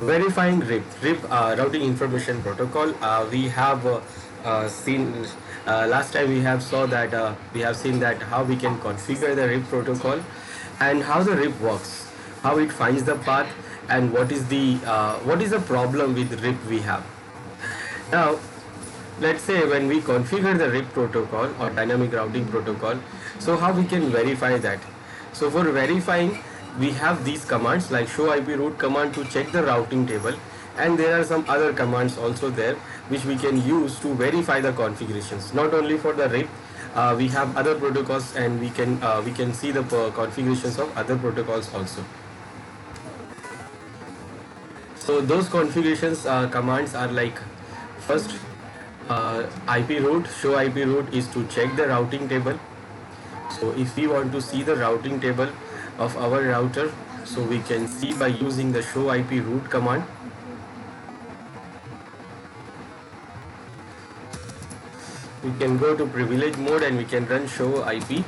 Verifying RIP routing information protocol. We have seen last time we have saw that we have seen that how we can configure the RIP protocol and how the RIP works, how it finds the path, and what is the problem with RIP we have. Now, let's say when we configure the RIP protocol or dynamic routing protocol, so how we can verify that? So for verifying, we have these commands like show IP route command to check the routing table, and there are some other commands also there which we can use to verify the configurations. Not only for the RIP, we have other protocols, and we can see the configurations of other protocols also. So those configurations commands are like, first, IP route, show IP route is to check the routing table. So if we want to see the routing table of our router, so we can see by using the show IP route command. We can go to privilege mode and we can run show IP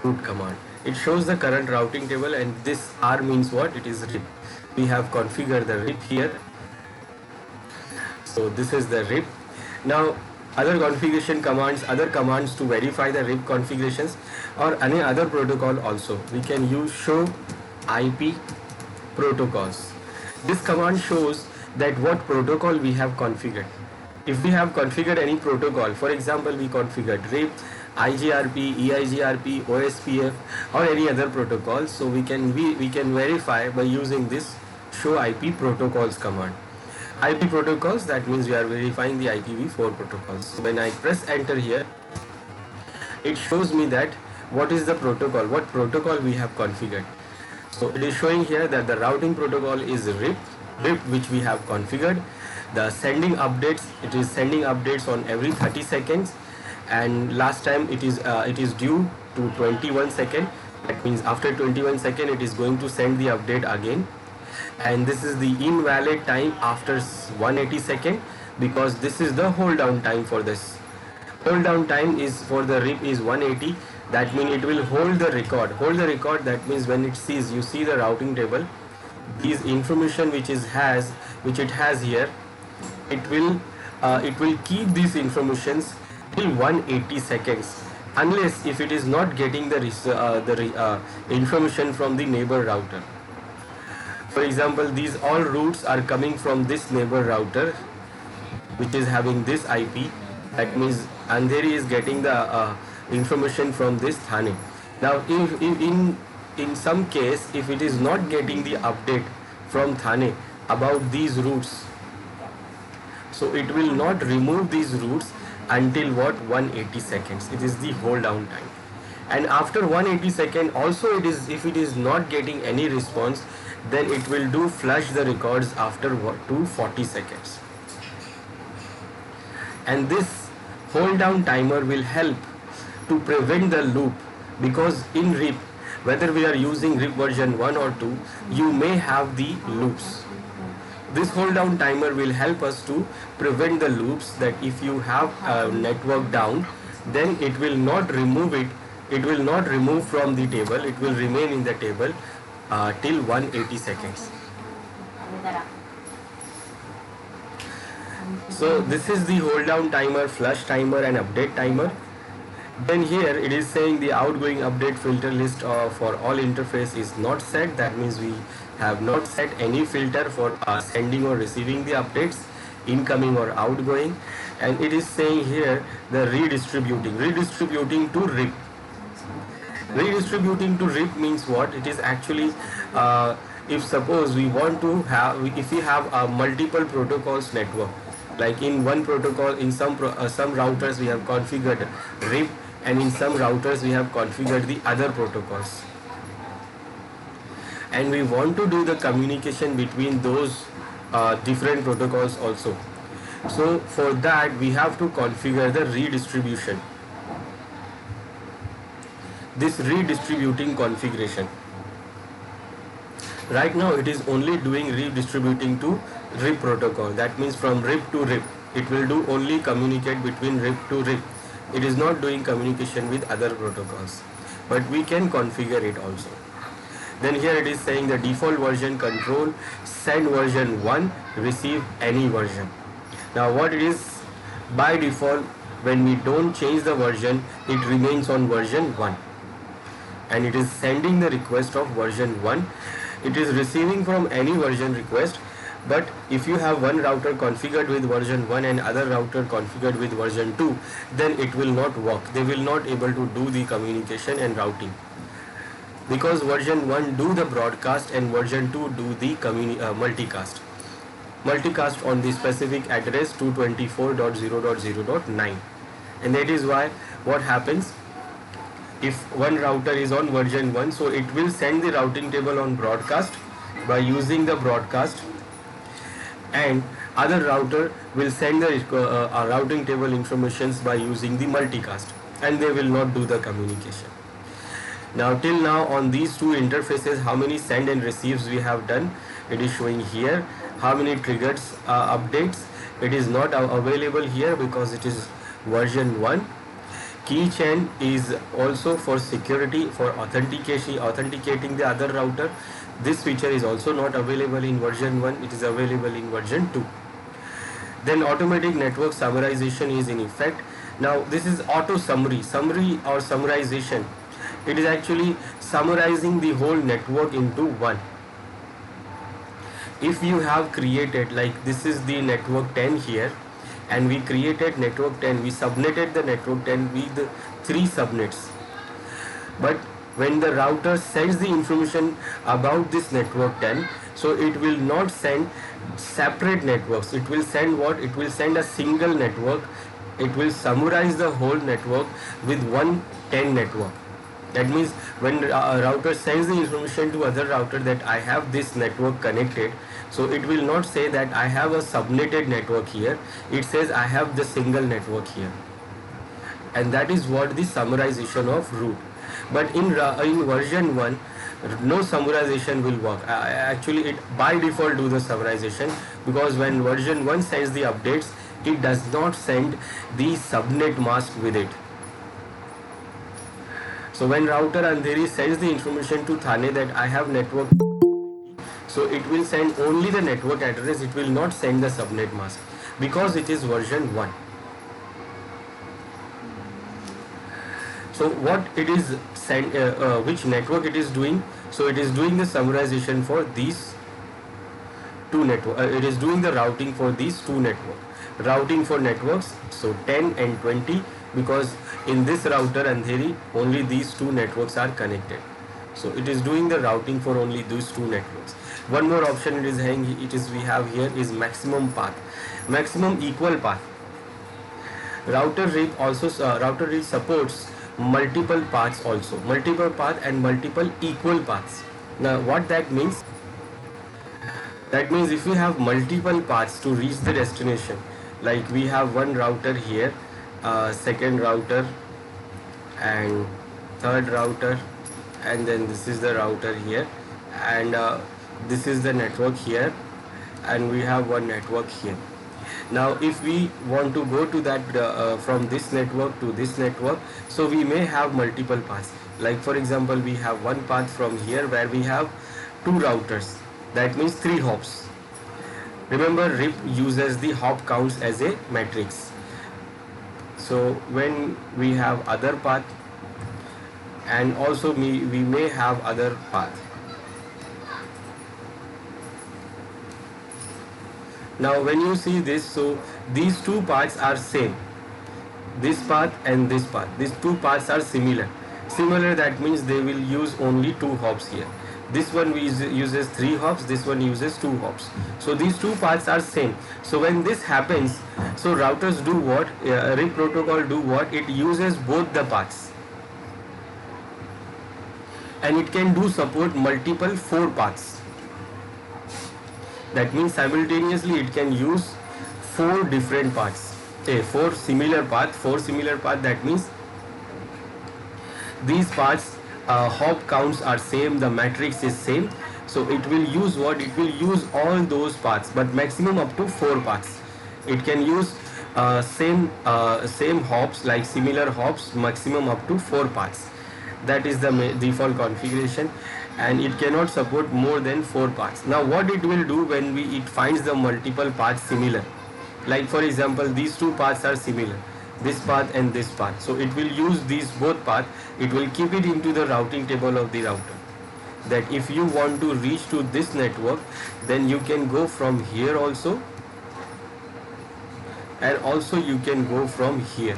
route command. It shows the current routing table, and this R means what? It is RIP. We have configured the RIP here. So this is the RIP. Now other configuration commands, other commands to verify the RIP configurations or any other protocol also. We can use show IP protocols. This command shows that what protocol we have configured. If we have configured any protocol, for example, we configured RIP, IGRP, EIGRP, OSPF, or any other protocol, so we can verify by using this show IP protocols command. IP protocols, that means we are verifying the IPv4 protocols. So when I press enter here, it shows me that what is the protocol, what protocol we have configured. So it is showing here that the routing protocol is RIP which we have configured. The sending updates, it is sending updates on every 30 seconds, and last time it is due to 21 seconds. That means after 21 seconds it is going to send the update again. And this is the invalid time after 180 seconds, because this is the hold down time for this. Hold down time is for the RIP is 180. That means it will hold the record. Hold the record, that means when it sees, you see the routing table, these information which it has here, it will keep these informations till 180 seconds, unless if it is not getting the information from the neighbor router. For example, these all routes are coming from this neighbor router which is having this IP. That means Andheri is getting the information from this Thane. Now if in some case, if it is not getting the update from Thane about these routes, so it will not remove these routes until what? 180 seconds. It is the hold down time. And after 180 seconds also, if it is not getting any response, then it will do flush the records after 240 seconds. And this hold down timer will help to prevent the loop, because in RIP, whether we are using RIP version 1 or 2, you may have the loops. This hold down timer will help us to prevent the loops, that if you have a network down, then it will not remove from the table, it will remain in the table till 180 seconds. So this is the hold down timer, flush timer, and update timer. Then here it is saying the outgoing update filter list for all interface is not set. That means we have not set any filter for sending or receiving the updates, incoming or outgoing. And it is saying here the redistributing to RIP. Redistributing to RIP means what? It is actually if suppose we want to have, if we have a multiple protocols network, like in one protocol, in some routers we have configured RIP, and in some routers we have configured the other protocols, and we want to do the communication between those different protocols also. So for that we have to configure the redistribution, this redistributing configuration. Right now it is only doing redistributing to RIP protocol. That means from RIP to RIP, it will do only communicate between RIP to RIP. It is not doing communication with other protocols, but we can configure it also. Then here it is saying the default version control, send version 1, receive any version. Now what it is, by default, when we don't change the version, it remains on version 1. And it is sending the request of version 1. It is receiving from any version request, but if you have one router configured with version 1 and other router configured with version 2, then it will not work. They will not able to do the communication and routing, because version 1 do the broadcast and version 2 do the multicast on the specific address 224.0.0.9. And that is why what happens, if one router is on version 1, so it will send the routing table on broadcast by using the broadcast, and other router will send the routing table informations by using the multicast, and they will not do the communication. Now till now on these two interfaces, how many send and receives we have done, it is showing here. How many triggers updates, it is not available here because it is version 1. Keychain is also for security, for authenticating the other router. This feature is also not available in version 1, it is available in version 2. Then automatic network summarization is in effect. Now this is auto summary or summarization. It is actually summarizing the whole network into one. If you have created, like this is the network 10 here, and we created network 10, we subnetted the network 10 with 3 subnets. But when the router sends the information about this network 10, so it will not send separate networks. It will send what? It will send a single network. It will summarize the whole network with one 10 network. That means when a router sends the information to other router that I have this network connected, so it will not say that I have a subnetted network here. It says I have the single network here. And that is what the summarization of root. But in version 1, no summarization will work. Actually, it by default do the summarization, because when version 1 sends the updates, it does not send the subnet mask with it. So when router Andheri sends the information to Thane that I have network, so it will send only the network address, it will not send the subnet mask, because it is version 1. So what it is send, which network it is doing? So it is doing the summarization for these two networks. It is doing the routing for these two networks. Routing for networks, so 10 and 20, because in this router Andheri only these two networks are connected. So it is doing the routing for only these two networks. One more option we have here is maximum path, maximum equal path. Router reach supports multiple paths also, multiple path and multiple equal paths. Now what that means? That means if we have multiple paths to reach the destination, like we have one router here, second router and third router, and then this is the router here, and this is the network here, and we have one network here. Now if we want to go to that from this network to this network, so we may have multiple paths. Like for example, we have one path from here where we have two routers, that means 3 hops. Remember, RIP uses the hop counts as a matrix. So when we have other path, and also we may have other path. Now when you see this, so these two paths are same, this path and this path, these two paths are similar. That means they will use only 2 hops here. This one uses 3 hops, this one uses 2 hops. So these two paths are same. So when this happens, so routers do what? RIP protocol do what? It uses both the paths, and it can do support multiple 4 paths. That means simultaneously it can use 4 different paths. 4 similar path. That means these paths hop counts are same, the matrix is same. So it will use what? It will use all those paths, but maximum up to 4 paths. It can use same hops, like similar hops, maximum up to 4 paths. That is the default configuration. and it cannot support more than 4 paths. Now what it will do when it finds the multiple paths similar, like for example these two paths are similar, this path and this path, so it will use these both paths, it will keep it into the routing table of the router, that if you want to reach to this network, then you can go from here also, and also you can go from here.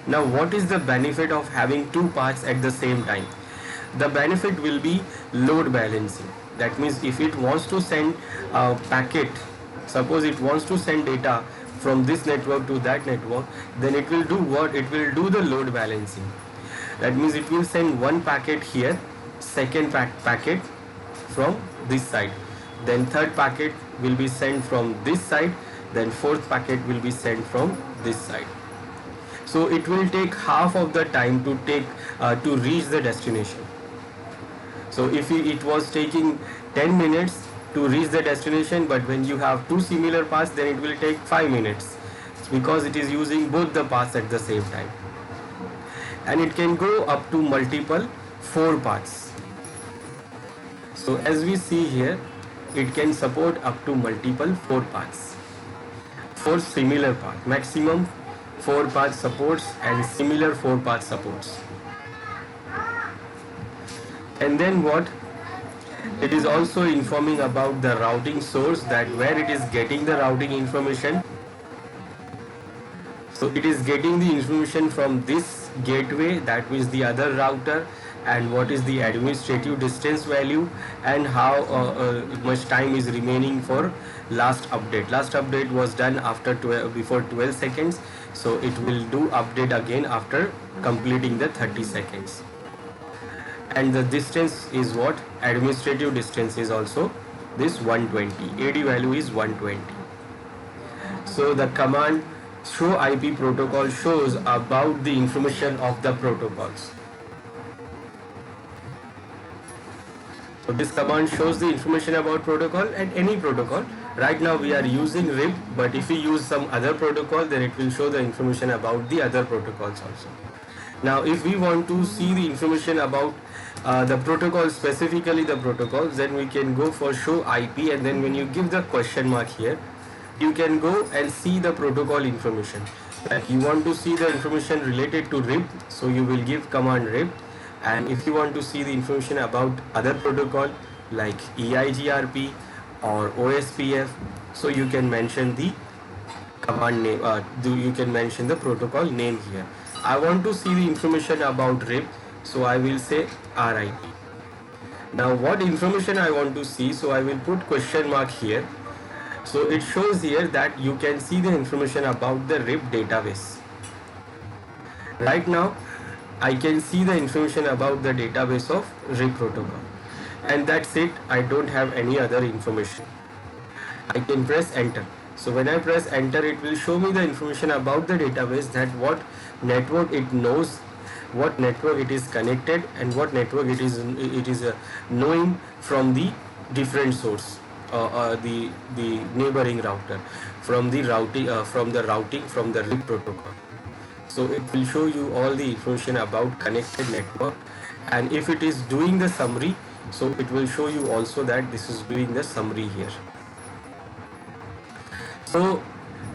Now what is the benefit of having two paths at the same time? The benefit will be load balancing. That means if it wants to send a packet, suppose it wants to send data from this network to that network, then it will do what? It will do the load balancing. That means it will send one packet here, second packet from this side, then third packet will be sent from this side, then fourth packet will be sent from this side. So it will take half of the time to reach the destination. So if it was taking 10 minutes to reach the destination, but when you have two similar paths, then it will take 5 minutes, because it is using both the paths at the same time. And it can go up to multiple 4 paths. So as we see here, it can support up to multiple 4 paths, 4 similar paths, maximum 4 path supports and similar 4 path supports. And then what? It is also informing about the routing source, that where it is getting the routing information. So it is getting the information from this gateway, that is the other router, and what is the administrative distance value, and how much time is remaining for last update. Last update was done after before 12 seconds, so it will do update again after completing the 30 seconds. And the distance is what? Administrative distance is also this 120. AD value is 120. So the command show IP protocol shows about the information of the protocols. So this command shows the information about protocol and any protocol. Right now we are using RIP, but if we use some other protocol, then it will show the information about the other protocols also. Now if we want to see the information about the protocol, specifically the protocols, then we can go for show IP, and then when you give the question mark here, you can go and see the protocol information. Like you want to see the information related to RIP, so you will give command RIP. And if you want to see the information about other protocol like EIGRP or OSPF, so you can mention the command name, you can mention the protocol name here. I want to see the information about RIP, so I will say RIP. Now what information I want to see, so I will put question mark here. So it shows here that you can see the information about the RIP database. Right now I can see the information about the database of RIP protocol, and that's it. I don't have any other information. I can press enter. So when I press enter, it will show me the information about the database, that what network it knows, what network it is connected, and what network it is knowing from the different source, the neighboring router, from the routing from the RIP protocol. So it will show you all the information about connected network, and if it is doing the summary, so it will show you also that this is doing the summary here. So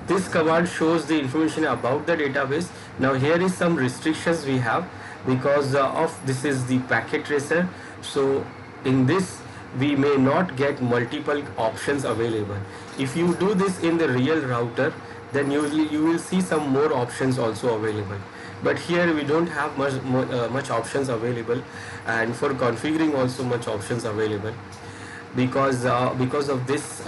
this command shows the information about the database. Now here is some restrictions we have, because of this is the packet tracer. So in this we may not get multiple options available. If you do this in the real router, then you will see some more options also available. But here we don't have much options available, and for configuring also much options available, because of this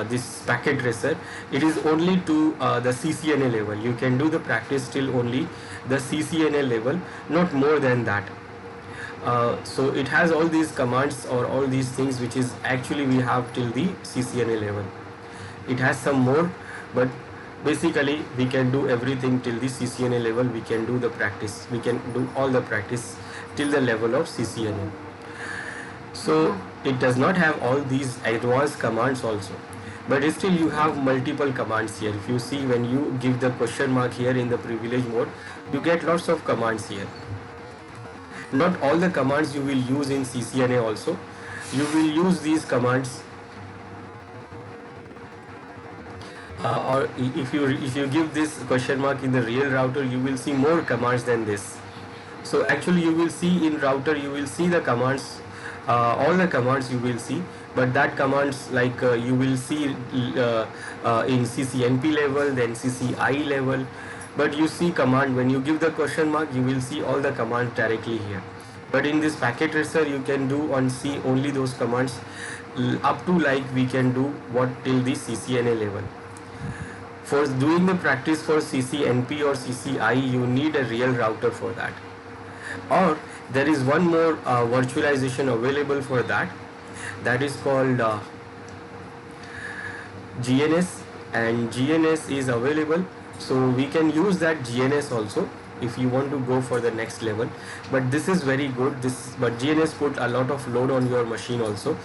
this packet tracer, it is only to the CCNA level. You can do the practice till only the CCNA level, not more than that. So it has all these commands or all these things which is actually we have till the CCNA level. It has some more, but basically we can do everything till the CCNA level. We can do the practice, we can do all the practice till the level of CCNA. So it does not have all these advanced commands also, but still you have multiple commands here. If you see, when you give the question mark here in the privilege mode, you get lots of commands here. Not all the commands you will use in CCNA also. You will use these commands, or if you give this question mark in the real router, you will see more commands than this. So actually you will see in router, you will see the commands, all the commands you will see, but that commands like you will see in CCNP level, then CCI level. But you see command, when you give the question mark, you will see all the commands directly here. But in this packet tracer, you can do on see only those commands up to, like we can do what till the CCNA level. For doing the practice for CCNP or CCI, you need a real router for that. Or there is one more virtualization available for that. That is called GNS, and GNS is available. So we can use that GNS also if you want to go for the next level. But this is very good. But GNS put a lot of load on your machine also.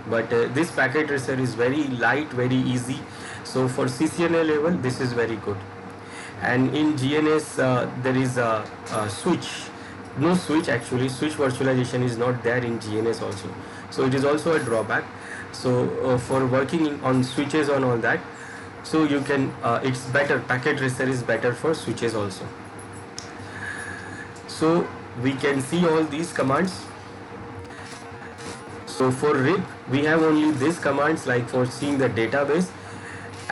But this packet tracer is very light, very easy. So for CCNA level, this is very good. And in GNS, there is a switch. No switch actually. Switch virtualization is not there in GNS also. So it is also a drawback. So for working on switches on all that, so you can it's better. Packet tracer is better for switches also. So we can see all these commands. So for RIP, we have only these commands, like for seeing the database,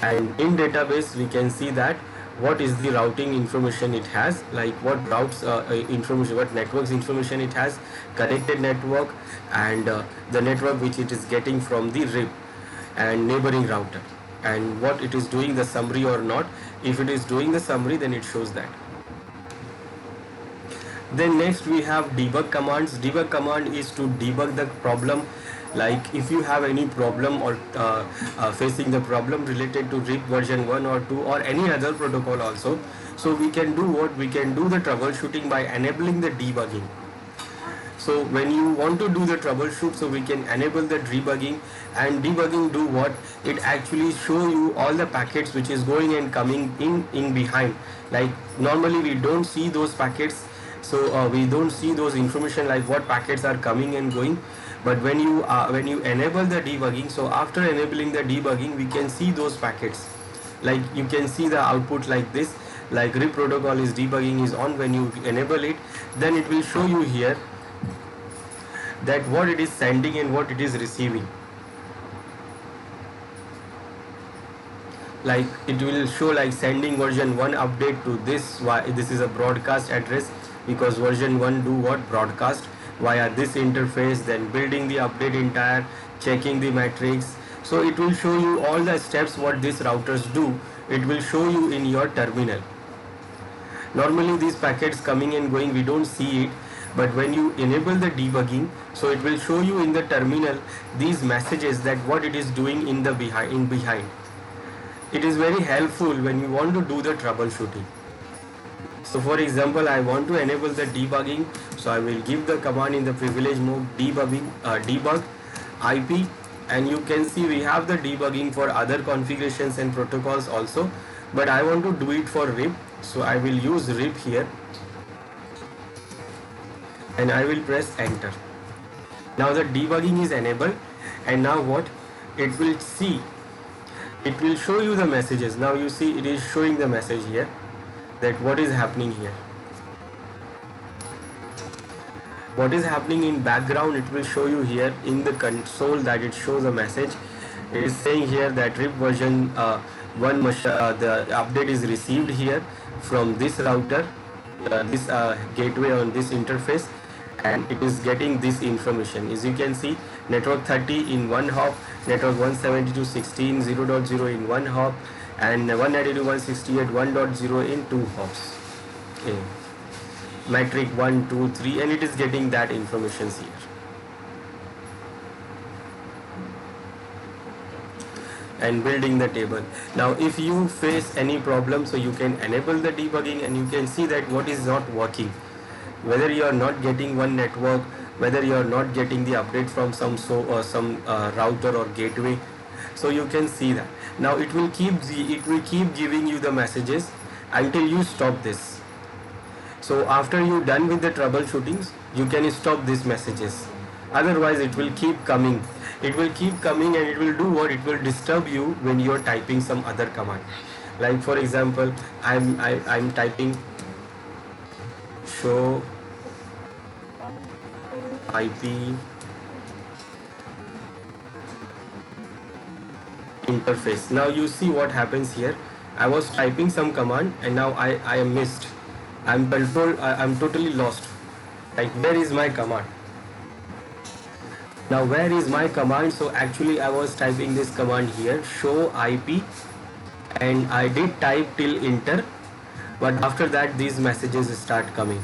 and in database we can see that what is the routing information it has, like what routes information, what networks information it has, connected network, and the network which it is getting from the RIP and neighboring router, and what it is doing the summary or not. If it is doing the summary, then it shows that. Then next we have debug commands. Debug command is to debug the problem. Like if you have any problem or facing the problem related to RIP version 1 or 2 or any other protocol also, so we can do what? We can do the troubleshooting by enabling the debugging. So when you want to do the troubleshoot, so we can enable the debugging, and debugging do what? It actually show you all the packets which is going and coming in behind. Like normally we don't see those packets, so we don't see those information like what packets are coming and going. But when you enable the debugging, so after enabling the debugging, we can see those packets. Like you can see the output like this, like RIP protocol is debugging is on. When you enable it, then it will show you here that what it is sending and what it is receiving. Like it will show like sending version 1 update to this. Why this is a broadcast address, because version 1 do what? Broadcast via this interface, then building the update entire, checking the matrix. So it will show you all the steps what these routers do. It will show you in your terminal. Normally these packets coming and going, we don't see it, but when you enable the debugging, so it will show you in the terminal these messages that what it is doing in the behind. It is very helpful when you want to do the troubleshooting. So for example, I want to enable the debugging, so I will give the command in the privilege mode debug IP, and you can see we have the debugging for other configurations and protocols also, but I want to do it for RIP, so I will use RIP here and I will press enter. Now the debugging is enabled, and now what it will see, it will show you the messages. Now you see it is showing the message here that what is happening here. What is happening in background, it will show you here in the console that it shows a message. It is saying here that RIP version 1 the update is received here from this router, this gateway on this interface, and it is getting this information. As you can see, network 30 in 1 hop, network 172.16 0.0 in 1 hop, and 192.168 1.0 in 2 hops. Okay. Metric 1, 2, 3, and it is getting that information here. And building the table. Now if you face any problem, so you can enable the debugging and you can see that what is not working. Whether you are not getting one network, whether you are not getting the update from some router or gateway, so you can see that. Now it will keep giving you the messages until you stop this. So after you're done with the troubleshootings, you can stop these messages. Otherwise it will keep coming. It will keep coming and it will do what? It will disturb you when you are typing some other command. Like for example, I'm typing show IP interface. Now you see what happens here. I was typing some command and now I am missed. I'm totally lost. Like, where is my command? Now where is my command? So actually I was typing this command here, show IP, and I did type till enter, but after that these messages start coming.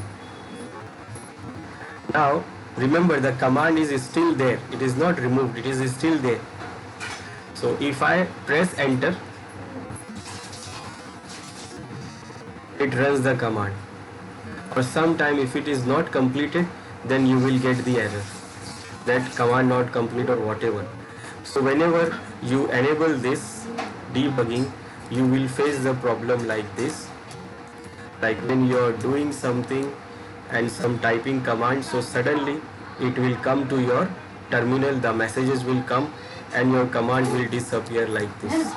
Now remember, the command is still there, it is not removed, it is still there. So if I press enter, it runs the command. Or sometime if it is not completed, then you will get the error that command not complete or whatever. So whenever you enable this debugging, you will face the problem like this. Like when you are doing something and some typing command, so suddenly it will come to your terminal, the messages will come and your command will disappear like this.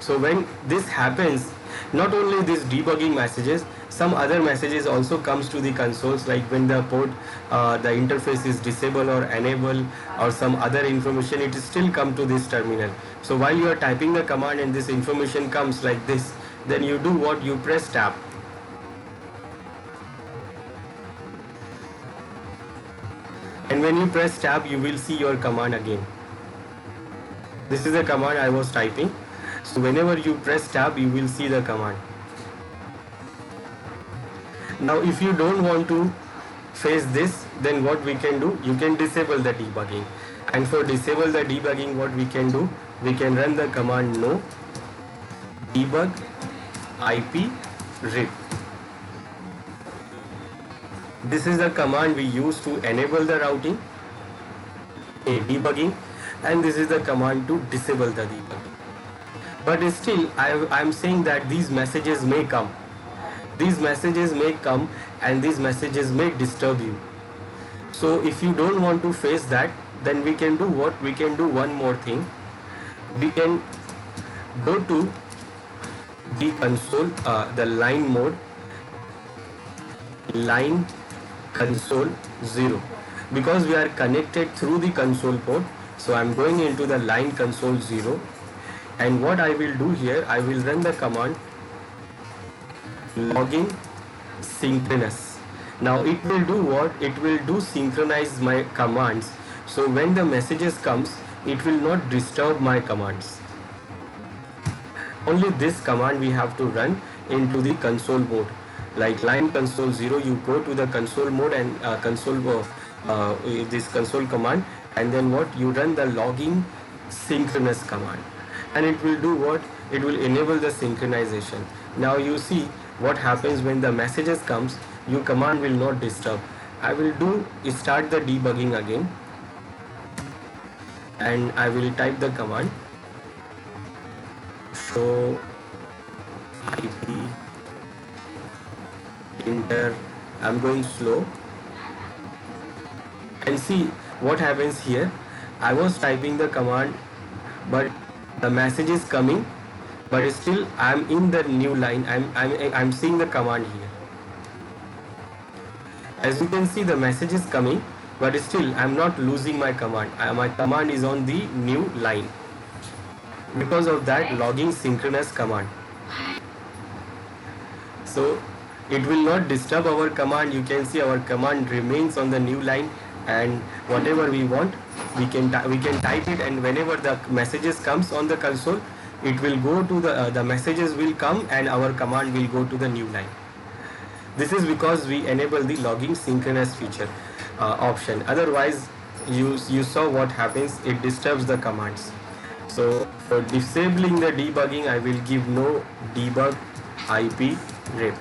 So when this happens, not only these debugging messages, some other messages also comes to the consoles, like when the port, the interface is disabled or enable or some other information, it is still come to this terminal. So while you are typing the command and this information comes like this, then you do what? You press tab. And when you press tab, you will see your command again. This is the command I was typing. So whenever you press tab, you will see the command. Now if you don't want to face this, then what we can do? You can disable the debugging. And for disable the debugging, what we can do? We can run the command no debug IP rip. This is the command we use to enable the routing, debugging, and this is the command to disable the debugging. But still, I'm saying that these messages may come. These messages may come and these messages may disturb you. So if you don't want to face that, then we can do what? We can do one more thing. We can go to the console, the line mode, line console 0, because we are connected through the console port. So I'm going into the line console 0, and what I will do here, I will run the command login synchronous. Now it will do what? It will do synchronize my commands. So when the messages comes, it will not disturb my commands. Only this command we have to run into the console mode. Like line console 0, you go to the console mode and this console command, and then what? You run the logging synchronous command, and it will do what? It will enable the synchronization. Now you see what happens when the messages comes, your command will not disturb. I will do start the debugging again, and I will type the command show IP enter. I'm going slow, and see what happens here. I was typing the command, but the message is coming, but still I'm in the new line. I'm seeing the command here. As you can see, the message is coming, but still I'm not losing my command. My command is on the new line because of that logging synchronous command. So it will not disturb our command. You can see our command remains on the new line, and whatever we want, we can type it, and whenever the messages comes on the console, it will go to the messages will come and our command will go to the new line. This is because we enable the logging synchronous feature option. Otherwise, you saw what happens, it disturbs the commands. So for disabling the debugging, I will give no debug IP rip.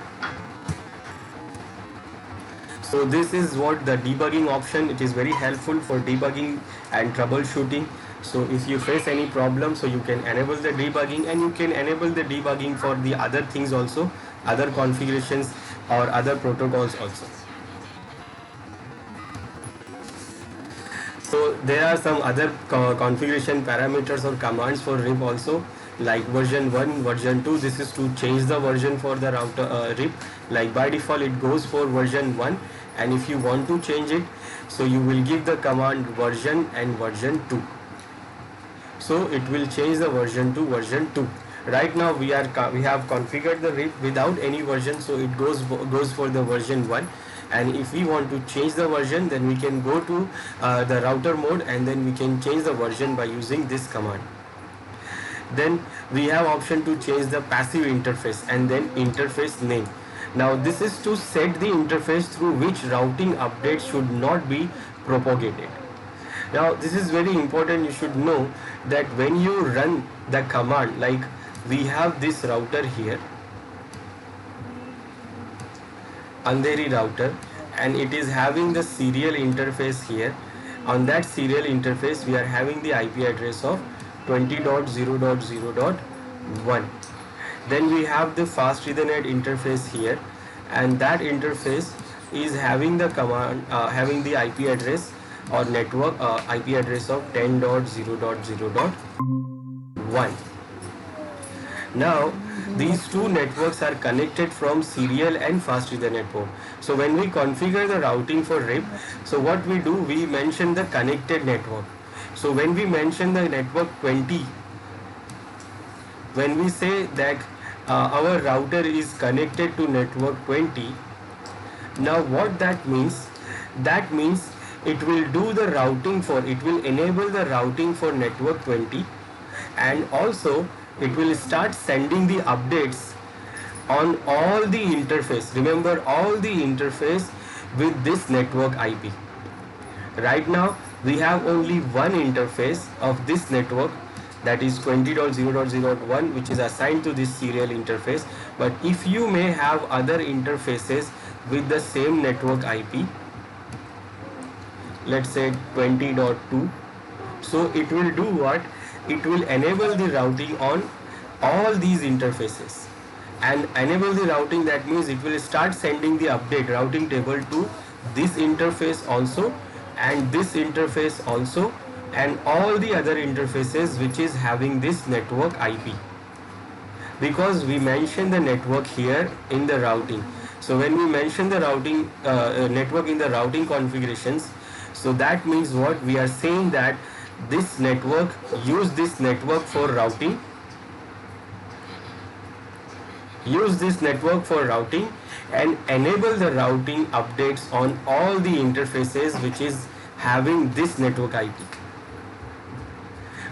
So this is what the debugging option. It is very helpful for debugging and troubleshooting. So if you face any problem, so you can enable the debugging, and you can enable the debugging for the other things also, other configurations or other protocols also. So there are some other configuration parameters or commands for RIP also, like version 1, version 2. This is to change the version for the router RIP. Like by default it goes for version 1, and if you want to change it, so you will give the command version and version 2. So it will change the version to version 2. Right now we have configured the RIP without any version, so it goes for the version 1. And if we want to change the version, then we can go to the router mode, and then we can change the version by using this command. Then we have option to change the passive interface and then interface name. Now this is to set the interface through which routing updates should not be propagated. Now this is very important. You should know that when you run the command, like we have this router here, Andheri router, and it is having the serial interface here. On that serial interface we are having the IP address of 20.0.0.1. Then we have the fast Ethernet interface here, and that interface is having the command having the IP address or network IP address of 10.0.0.1. Now these two networks are connected from serial and fast Ethernet port. So when we configure the routing for RIP, so what we do, we mention the connected network. So when we mention the network 20, when we say that our router is connected to network 20, now what that means? That means it will do the routing for, it will enable the routing for network 20, and also it will start sending the updates on all the interface. Remember, all the interface with this network IP. Right now we have only one interface of this network, that is 20.0.0.1, which is assigned to this serial interface. But if you may have other interfaces with the same network IP, let's say 20.2, so it will do what? It will enable the routing on all these interfaces. And enable the routing, that means it will start sending the update routing table to this interface also, and this interface also, and all the other interfaces which is having this network IP, because we mention the network here in the routing. So when we mention the routing network in the routing configurations, so that means what? We are saying that this network, use this network for routing, and enable the routing updates on all the interfaces which is having this network IP.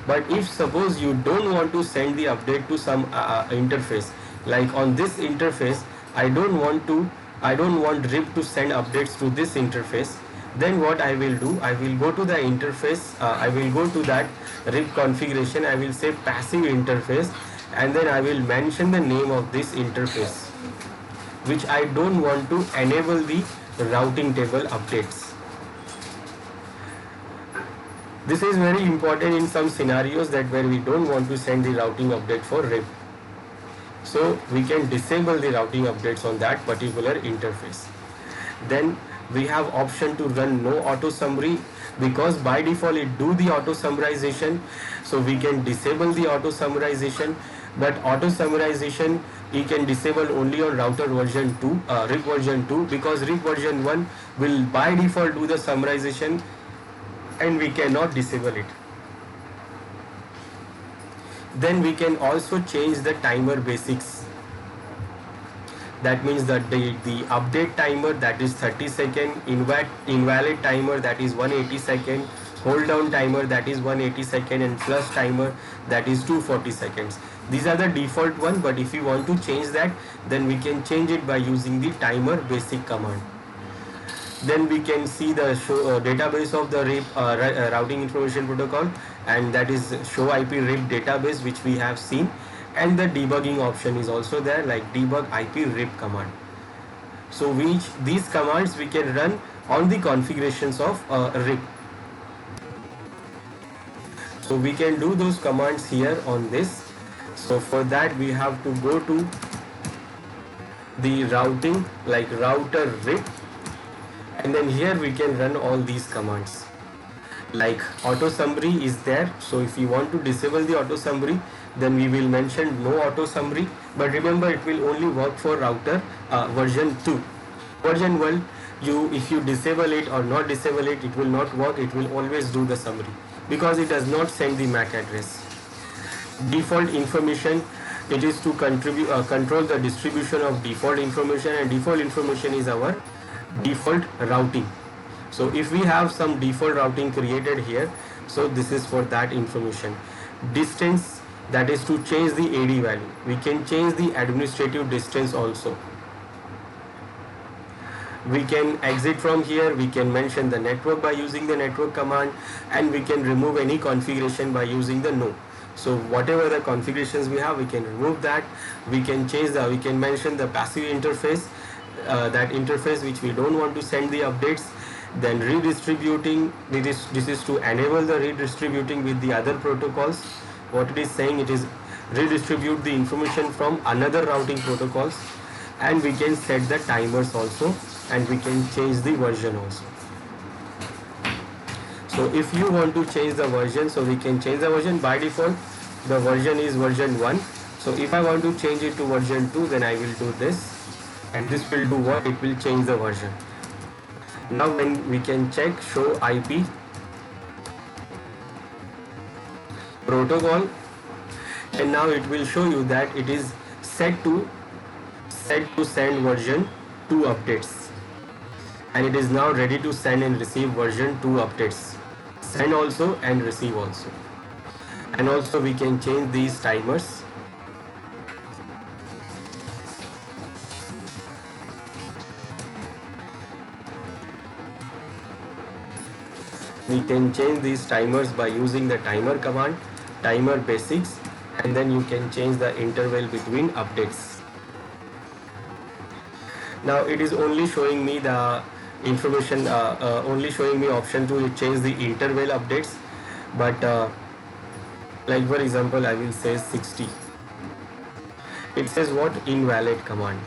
But if suppose you don't want to send the update to some interface, like on this interface I don't want RIP to send updates to this interface, then what I will do, I will go to the interface, I will go to that RIP configuration, I will say passive interface, and then I will mention the name of this interface which I don't want to enable the routing table updates. This is very important in some scenarios that where we don't want to send the routing update for RIP. So we can disable the routing updates on that particular interface. Then we have option to run no auto summary, because by default it do the auto summarization, so we can disable the auto summarization. But auto summarization we can disable only on router version 2, RIP version 2, because RIP version 1 will by default do the summarization and we cannot disable it. Then we can also change the timer basics. That means that the update timer, that is 30 second, invalid timer, that is 180 second, hold down timer, that is 180 second, and flush timer, that is 240 seconds. These are the default one, but if you want to change that, then we can change it by using the timer basic command. Then we can see the database of the RIP routing information protocol, and that is show IP RIP database, which we have seen. And the debugging option is also there, like debug IP RIP command. So these commands we can run on the configurations of RIP. So we can do those commands here on this. So for that we have to go to the routing, like router rip, and then here we can run all these commands. Like auto summary is there, so if you want to disable the auto summary, then we will mention no auto summary, but remember it will only work for router version 2. Version 1, if you disable it or not disable it, it will not work. It will always do the summary because it does not send the MAC address. Default information, it is to control the distribution of default information, and default information is our default routing. So if we have some default routing created here, so this is for that information. Distance, that is to change the AD value. We can change the administrative distance also. We can exit from here, we can mention the network by using the network command, and we can remove any configuration by using the no. So whatever the configurations we have, we can remove that. We can mention the passive interface, that interface which we don't want to send the updates. Then redistributing, this is to enable the redistributing with the other protocols. What it is saying, it is redistribute the information from another routing protocols, and we can set the timers also, and we can change the version also. So if you want to change the version, so we can change the version. By default the version is version 1. So if I want to change it to version 2, then I will do this, and this will do what? It will change the version. Now when we can check show IP protocol, and now it will show you that it is set to send version 2 updates, and it is now ready to send and receive version 2 updates, send also and receive also. And also we can change these timers. We can change these timers by using the timer command, timer basics, and then you can change the interval between updates. Now it is only showing me the information, only showing me option to change the interval updates, but like for example I will say 60. It says what? Invalid command.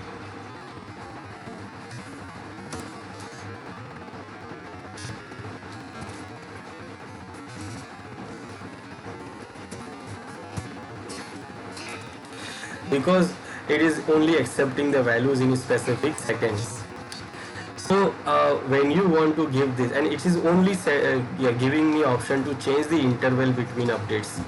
Because it is only accepting the values in specific seconds. So when you want to give this, and it is only giving me option to change the interval between updates,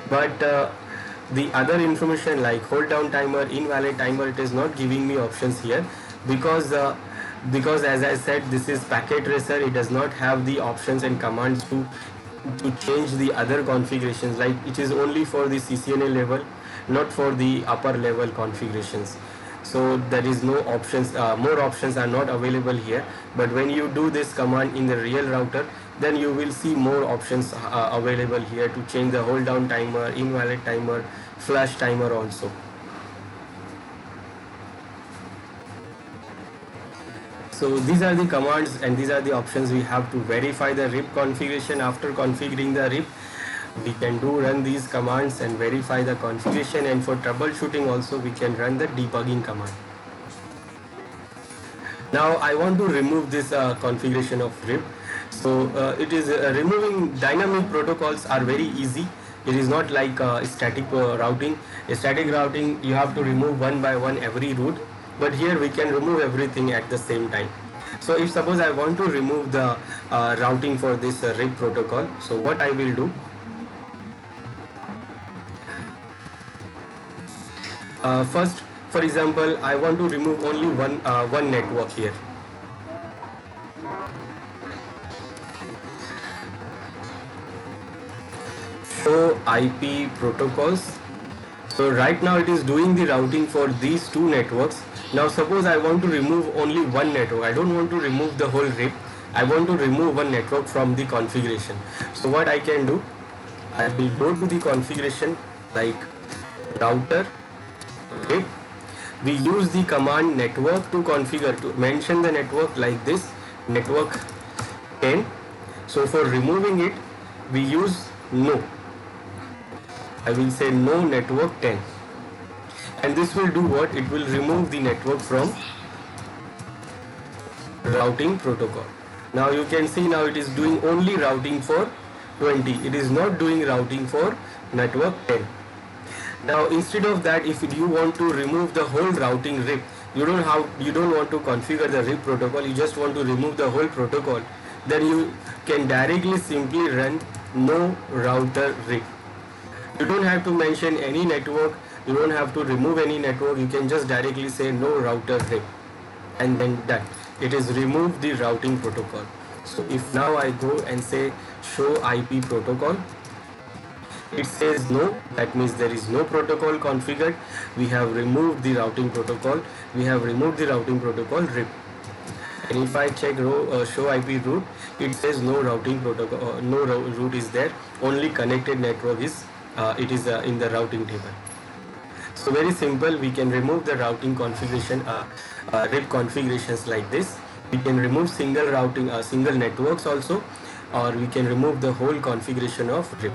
but the other information like hold down timer, invalid timer, it is not giving me options here, because as I said, this is packet tracer. It does not have the options and commands to change the other configurations. Like it is only for the CCNA level, not for the upper level configurations. So there is no options, more options are not available here. But when you do this command in the real router, then you will see more options available here to change the hold down timer, invalid timer, flash timer also. So these are the commands and these are the options we have to verify the RIP configuration. After configuring the RIP, we can run these commands and verify the configuration, and for troubleshooting also we can run the debugging command. Now I want to remove this configuration of RIP. So it is removing dynamic protocols are very easy. It is not like static routing. A static routing you have to remove one by one every route, but here we can remove everything at the same time. So if suppose I want to remove the routing for this RIP protocol, so what I will do, first, for example, I want to remove only one network here. Show IP protocols. So right now it is doing the routing for these two networks. Now suppose I want to remove only one network. I don't want to remove the whole RIP. I want to remove one network from the configuration. So what I can do, I will go to the configuration like router. Okay. We use the command network to configure, to mention the network like this, network 10. So for removing it, we use no. I will say no network 10. and this will do what? It will remove the network from routing protocol. Now you can see now it is doing only routing for 20. It is not doing routing for network 10. Now instead of that, if you want to remove the whole routing RIP, you don't want to configure the RIP protocol, you just want to remove the whole protocol, then you can directly simply run no router RIP. You don't have to mention any network, you don't have to remove any network, you can just directly say no router RIP, and then done. It is remove the routing protocol. So if now I go and say show IP protocol, it says no, that means there is no protocol configured. We have removed the routing protocol, we have removed the routing protocol RIP. And if I check show IP route, it says no routing protocol, no route is there, only connected network is in the routing table. So very simple, we can remove the routing configuration, RIP configurations like this. We can remove single routing, single networks also, or we can remove the whole configuration of RIP.